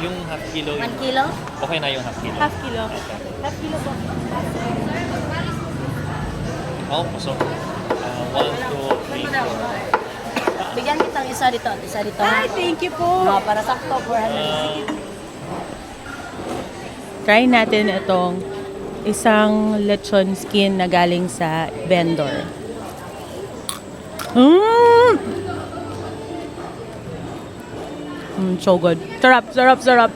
Yung half kilo. 1 kilo? Okay na yung half kilo. Half kilo. Half kilo po. Oo, puso. 1, 2, 3, 4. Bigyan kitang isa dito at isa dito. Ay, thank you po. Para sakto, 400. Try natin itong isang lechon skin na galing sa vendor. So good. Sarap, sarap, sarap.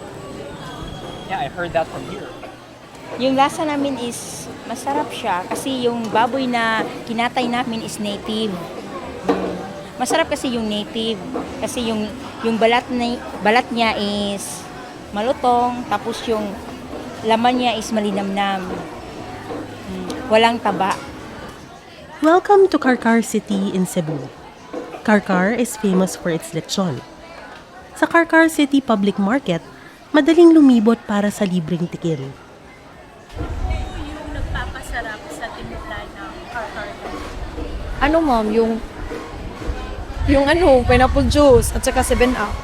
Yeah, I heard that from here. Yung lasa namin is masarap siya kasi yung baboy na kinatay namin is native. Masarap kasi yung native kasi yung balat niya is malutong tapos yung laman niya is malinamnam. Walang taba. Welcome to Carcar City in Cebu. Carcar is famous for its lechon. Sa Carcar City Public Market, madaling lumibot para sa libreng tikim. Yung nagpapasarap sa timpla ng Carcar. Ano ma'am, yung pineapple juice at saka 7-up.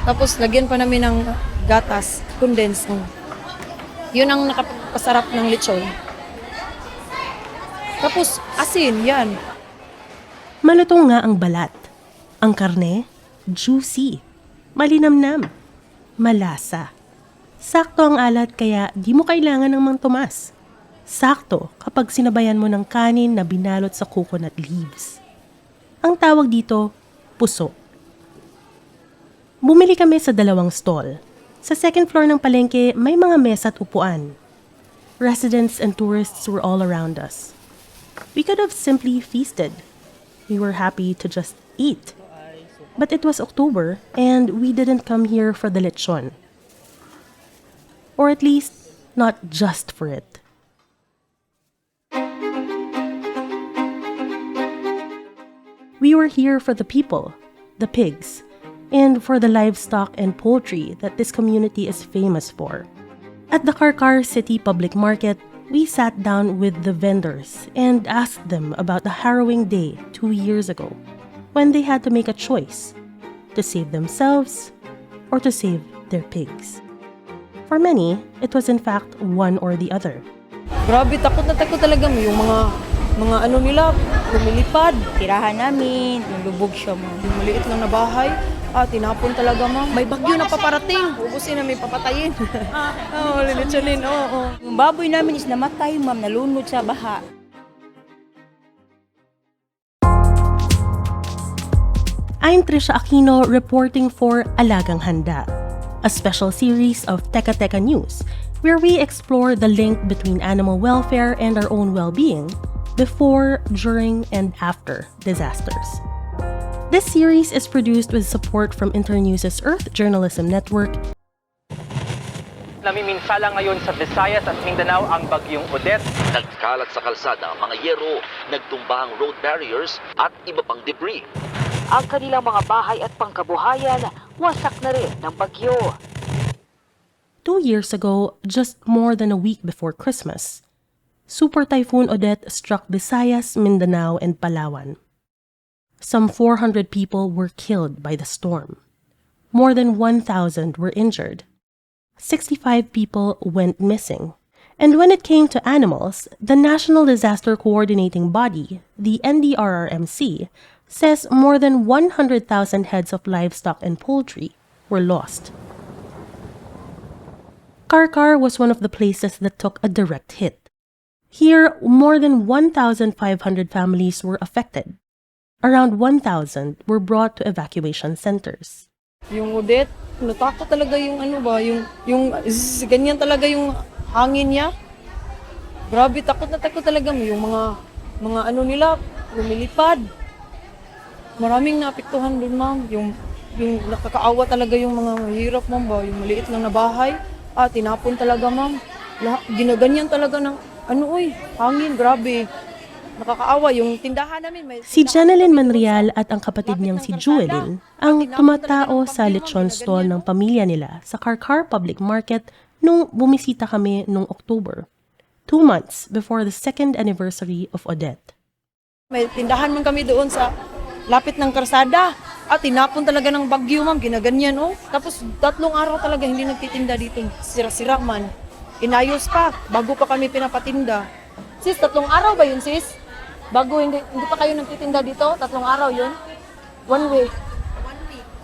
Tapos lagyan pa namin ng gatas, condensed. Yun ang nakapasarap ng lechon. Tapos asin, yan. Malutong nga ang balat. Ang karne, juicy. Malinamnam. Malasa. Sakto ang alat kaya di mo kailangan ng Mang Tomas. Sakto kapag sinabayan mo ng kanin na binalot sa coconut leaves. Ang tawag dito, puso. Bumili kami sa 2 stall. Sa second floor ng palengke, may mga mesa at upuan. Residents and tourists were all around us. We could have simply feasted. We were happy to just eat. But it was October and we didn't come here for the lechon. Or at least, not just for it. We were here for the people, the pigs, and for the livestock and poultry that this community is famous for. At the Carcar City Public Market, we sat down with the vendors and asked them about the harrowing day 2 years ago when they had to make a choice to save themselves or to save their pigs. For many, it was in fact one or the other. Grabe, takot na takot talaga mo yung mga ano nila, lumilipad. Tirahan namin, lubog siya mo. Yung maliit lang na bahay, tinapon talaga ma'am. May bagyo na paparating, ubusin namin papatayin. Lelechonin, oo. Yung baboy namin is namatay, ma'am, nalunod sa baha. I'm Trisha Aquino reporting for Alagang Handa, a special series of Teka Teka News where we explore the link between animal welfare and our own well-being before, during, and after disasters. This series is produced with support from Internews' Earth Journalism Network. Namiminsala ngayon sa Visayas at Mindanao ang bagyong Odette. Nagkalat sa kalsada ang mga yero, nagtumba ang road barriers at iba pang debris. Ang kanilang mga bahay at pangkabuhayan, wasak na rin ng bagyo. 2 years ago, just more than a week before Christmas, Super Typhoon Odette struck Visayas, Mindanao, and Palawan. Some 400 people were killed by the storm. More than 1,000 were injured. 65 people went missing. And when it came to animals, the National Disaster Coordinating Body, the NDRRMC, says more than 100,000 heads of livestock and poultry were lost. Carcar was one of the places that took a direct hit. Here, more than 1,500 families were affected. Around 1,000 were brought to evacuation centers. Yung Odette, natakot talaga yung ganyan talaga yung hangin niya. Grabe, takot na takot talaga mo yung mga ano nila, lumilipad. Maraming naapektuhan doon, ma'am. Yung nakakaawa talaga yung mga mahirap, ma'am, ba? Yung maliit lang na bahay. Tinapon talaga, ma'am. Ginaganyan talaga ng hangin, grabe. Nakakaawa yung tindahan namin. Si Janelyn Manrial at ang kapatid niyang si Jewelyn ang tumatao sa lechon stall ng pamilya nila sa Carcar Public Market nung bumisita kami nung October, 2 months before the 2nd anniversary of Odette. May tindahan man kami doon sa lapit ng karsada. Tinapon talaga ng bagyo, ma'am. Ginaganyan, oh. Tapos 3 araw talaga hindi nagtitinda dito. Sira-sira man. Inayos pa. Bago pa kami pinapatinda. Sis, 3 araw ba yun, sis? Bago hindi pa kayo nagtitinda dito? 3 araw yun? 1 week.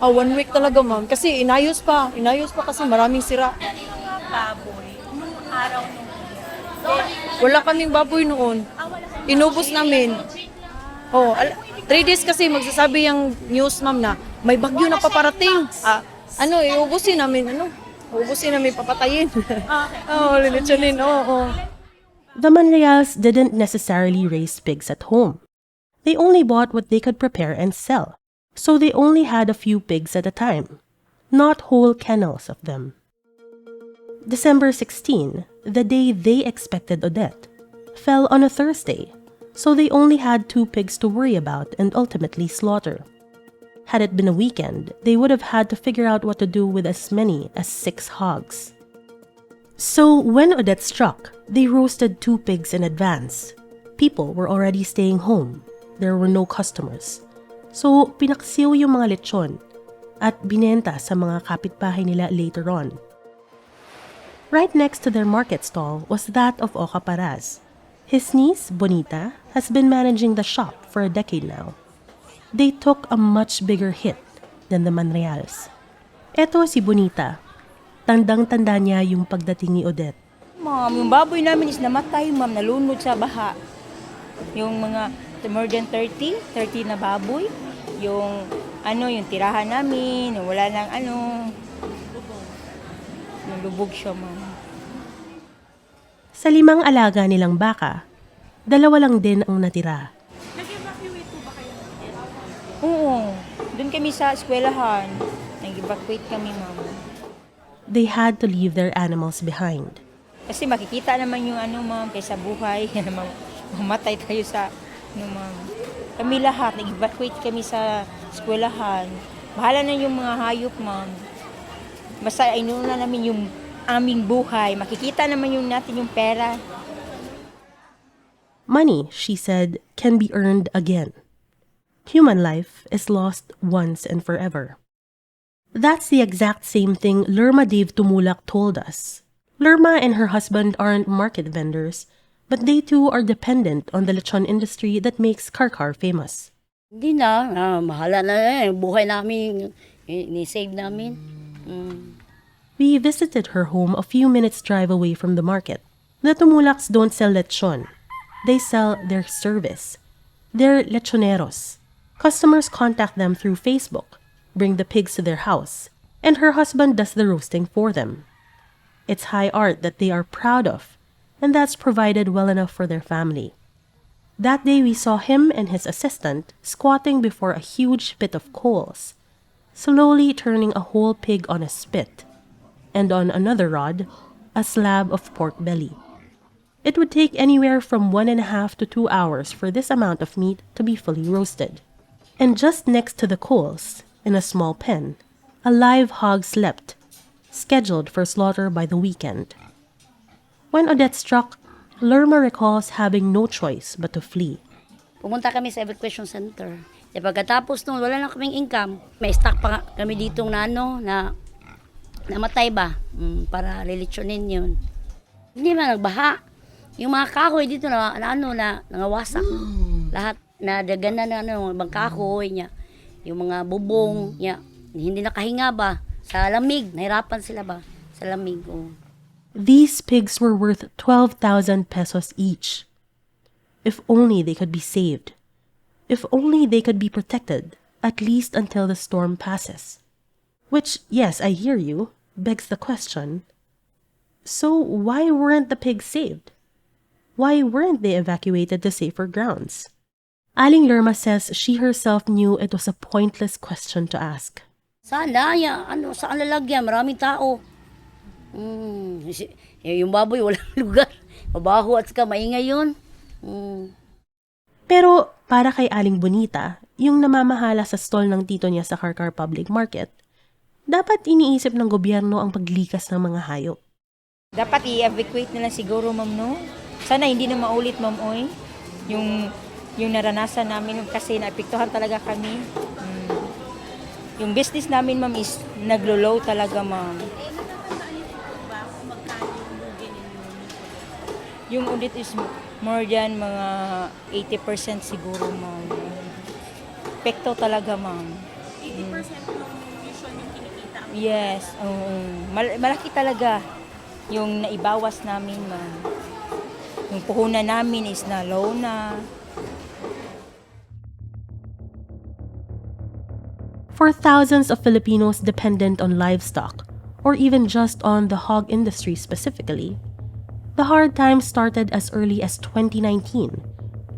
1 week talaga, ma'am. Kasi inayos pa. Inayos pa kasi maraming sira. Baboy, nung araw nung Wala kaming baboy noon. Inubos namin. 3 days kasi magsasabi yung news, ma'am, na may bagyo na paparating. Iubusin namin, Ubusin namin, papatayin. Lilitsunin, The Manreals didn't necessarily raise pigs at home. They only bought what they could prepare and sell, so they only had a few pigs at a time, not whole kennels of them. December 16, the day they expected Odette, fell on a Thursday, so they only had 2 pigs to worry about and ultimately slaughter. Had it been a weekend, they would have had to figure out what to do with as many as 6 hogs. So when Odette struck, they roasted 2 pigs in advance. People were already staying home. There were no customers. So pinaksiw yung mga lechon at binenta sa mga kapitbahay nila later on. Right next to their market stall was that of Oca Paraz. His niece, Bonita, has been managing the shop for a decade now. They took a much bigger hit than the Manreals. Eto si Bonita. Tandang-tanda niya yung pagdating ni Odette. Ma'am, yung baboy namin is namatay, ma'am, nalunod sa baha. Yung mga more than 30 na baboy. Yung tirahan namin, wala nang nalubog siya, ma'am. Sa 5 alaga nilang baka, 2 lang din ang natira. Nag-evacuate po ba kayo? Oo, doon kami sa eskwelahan. Nag-evacuate kami, ma'am. They had to leave their animals behind. Kasi makikita naman yung ma'am, kaysa buhay. Mamatay tayo sa, ma'am. Kami lahat, nag-evacuate kami sa eskwelahan. Bahala na yung mga hayop, ma'am. Basta inuna namin yung aming buhay. Makikita naman natin yung pera. Money, she said, can be earned again. Human life is lost once and forever. That's the exact same thing Lerma Dave Tumulak told us. Lerma and her husband aren't market vendors, but they too are dependent on the lechon industry that makes Carcar famous. Hindi na, mahala na buhay namin, ni-save namin. We visited her home a few minutes drive away from the market. The Tumulaks don't sell lechon. They sell their service. They're lechoneros. Customers contact them through Facebook, bring the pigs to their house, and her husband does the roasting for them. It's high art that they are proud of, and that's provided well enough for their family. That day we saw him and his assistant squatting before a huge pit of coals, slowly turning a whole pig on a spit, and on another rod, a slab of pork belly. It would take anywhere from 1.5 to 2 hours for this amount of meat to be fully roasted. And just next to the coals, in a small pen, a live hog slept, scheduled for slaughter by the weekend. When Odette struck, Lerma recalls having no choice but to flee. Pumunta kami sa evacuation center. E pagkatapos nung wala na kaming income, may stock pa kami dito na namatay ba? Para lilitsunin yun. Hindi man nagbaha. Yung mga kahoy dito na nangawasak. Lahat na dagana na bang kahoy niya. Yung mga bubong niya. Hindi nakahinga ba? Sa lamig. Nahirapan sila ba? Sa lamig. These pigs were worth 12,000 pesos each. If only they could be saved. If only they could be protected, at least until the storm passes. Which, yes, I hear you, begs the question, so why weren't the pigs saved? Why weren't they evacuated to safer grounds? Aling Lerma says she herself knew it was a pointless question to ask. Saan lalagyan? Maraming tao. Yung baboy, walang lugar. Mabaho at saka maingay yun. Pero para kay Aling Bonita, yung namamahala sa stall ng tito niya sa Carcar Public Market, dapat iniisip ng gobyerno ang paglikas ng mga hayop. Dapat i-evacuate na lang siguro, ma'am, no? Sana hindi na maulit, ma'am, oy. Yung naranasan namin kasi naapektuhan talaga kami. Yung business namin, ma'am, is naglo-low talaga, ma'am. Yung audit is more than mga 80% siguro, ma'am. Pekto talaga, ma'am. 80% yung usual yung kinikita. Yes, malaki talaga yung naibawas namin, ma'am. Yung puhunan namin is na low na. For thousands of Filipinos dependent on livestock, or even just on the hog industry specifically, the hard times started as early as 2019,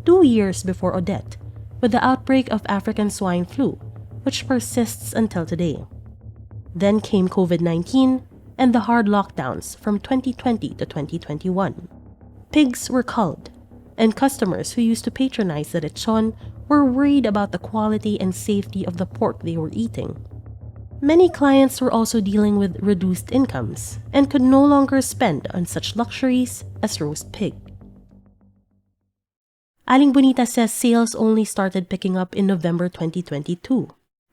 2 years before Odette, with the outbreak of African swine flu, which persists until today. Then came COVID-19 and the hard lockdowns from 2020 to 2021. Pigs were culled, and customers who used to patronize the lechon were worried about the quality and safety of the pork they were eating. Many clients were also dealing with reduced incomes and could no longer spend on such luxuries as roast pig. Aling Bonita says sales only started picking up in November 2022.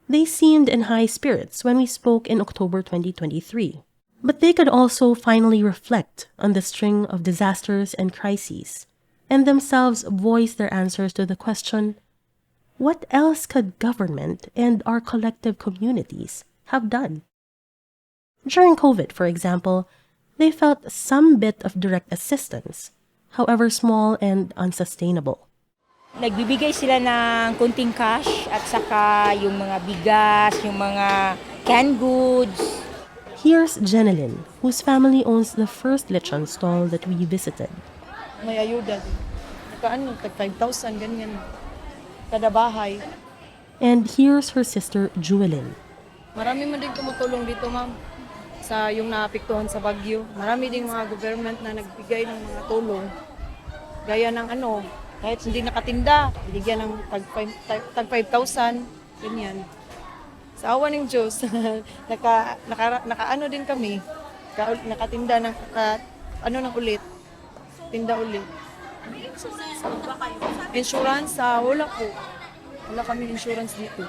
They seemed in high spirits when we spoke in October 2023. But they could also finally reflect on the string of disasters and crises, and themselves voice their answers to the question, what else could government and our collective communities have done? During COVID, for example, they felt some bit of direct assistance, however small and unsustainable. Nagbibigay sila ng kunting cash at saka yung mga bigas, yung mga canned goods. Here's Jenilyn, whose family owns the first lechon stall that we visited. May ayuda. Tag 5,000, ganyan. Kada bahay. And here's her sister, Jewelyn. Marami man din tumutulong dito, ma'am. Sa yung naapektuhan sa bagyo. Marami ding mga government na nagbigay ng mga tulong. Gaya ng kahit hindi nakatinda, binigyan ng tag 5,000, ganyan. Sa awa ng Diyos, naka din kami, nakatinda ng, ng ulit, tinda ulit. Insurance, wala po. Wala kami insurance dito.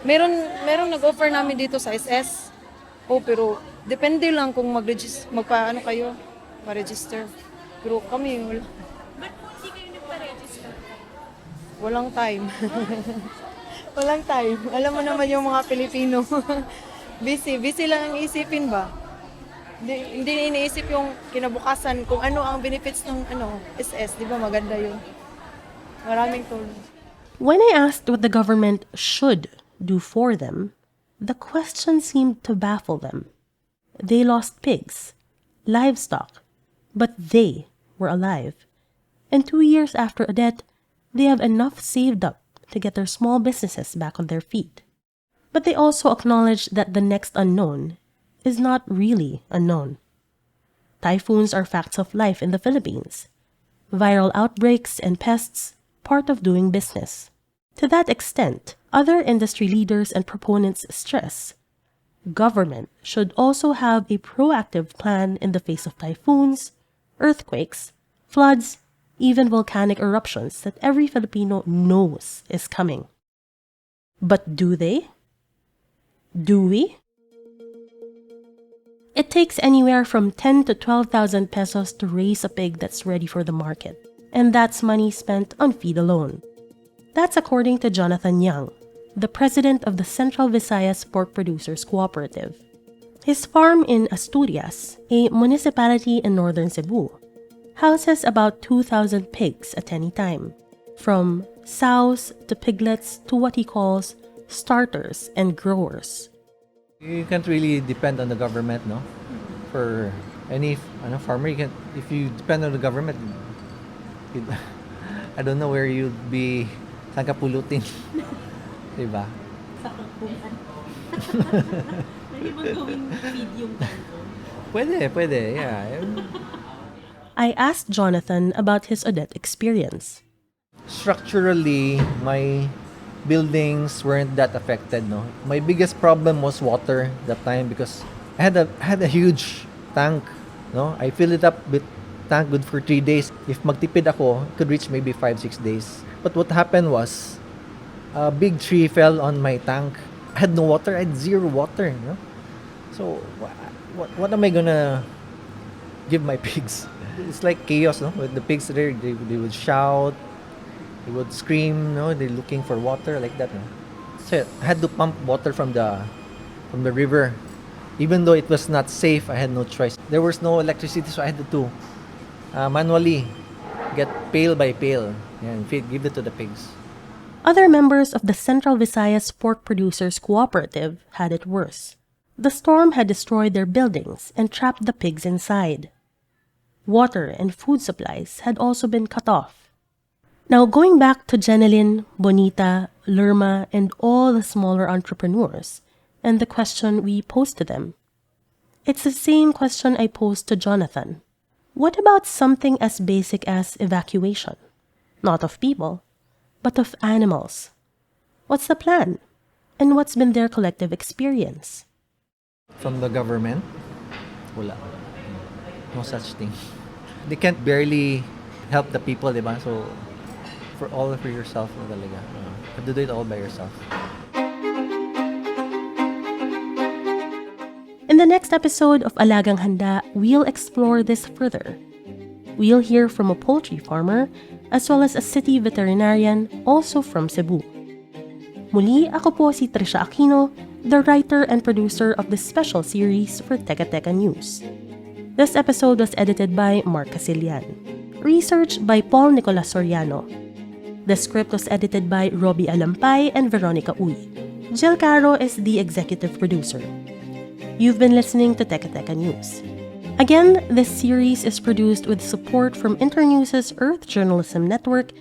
Meron nag-offer namin dito sa SS. Pero depende lang kung kayo, ma-register. Pero kami, wala. Ba't po hindi kayo nagpa-register? Walang time. Walang time. Alam mo naman yung mga Pilipino. busy lang ang isipin ba? Hindi iniisip yung kinabukasan kung ano ang benefits ng SS, di ba maganda yun? Maraming tulong. When I asked what the government should do for them, the question seemed to baffle them. They lost pigs, livestock, but they were alive. And 2 years after Odette, they have enough saved up to get their small businesses back on their feet. But they also acknowledge that the next unknown is not really unknown. Typhoons are facts of life in the Philippines. Viral outbreaks and pests, part of doing business. To that extent, other industry leaders and proponents stress government should also have a proactive plan in the face of typhoons, earthquakes, floods, even volcanic eruptions that every Filipino knows is coming. But do they? Do we? It takes anywhere from 10 to 12,000 pesos to raise a pig that's ready for the market, and that's money spent on feed alone. That's according to Jonathan Young, the president of the Central Visayas Pork Producers Cooperative. His farm in Asturias, a municipality in northern Cebu, houses about 2,000 pigs at any time, from sows to piglets to what he calls starters and growers. You can't really depend on the government, no? For any farmer, if you depend on the government, I don't know where you'd be. Saan ka pulutin? Diba? Sa kangkungan. Pwede bang gawing feed yung kangkong? Pwede, yeah. I asked Jonathan about his Odette experience. Structurally, my buildings weren't that affected, no? My biggest problem was water that time because I had a huge tank, no? I filled it up with tank good for 3 days. If magtipid ako, it could reach maybe 5-6 days. But what happened was, A big tree fell on my tank. I had no water. I had zero water. You know? So what am I gonna give my pigs? It's like chaos, no? With the pigs there, they would shout, they would scream, no? They're looking for water like that, no? So I had to pump water from the river. Even though it was not safe, I had no choice. There was no electricity, so I had to manually get pail by pail and give it to the pigs. Other members of the Central Visayas Pork Producers Cooperative had it worse. The storm had destroyed their buildings and trapped the pigs inside. Water and food supplies had also been cut off. Now, going back to Jeneline, Bonita, Lerma, and all the smaller entrepreneurs, and the question we posed to them. It's the same question I posed to Jonathan. What about something as basic as evacuation? Not of people, but of animals. What's the plan? And what's been their collective experience? From the government, wala. No such thing. They can't barely help the people, diba? So, for yourself talaga. You have to do it all by yourself. In the next episode of Alagang Handa, we'll explore this further. We'll hear from a poultry farmer as well as a city veterinarian also from Cebu. Muli, ako po si Trisha Aquino, the writer and producer of this special series for Teka Teka News. This episode was edited by Mark Casillan. Research by Paul Nicolas Soriano. The script was edited by Robbie Alampay and Veronica Uy. Jill Caro is the executive producer. You've been listening to Teka Teka News. Again, this series is produced with support from Internews' Earth Journalism Network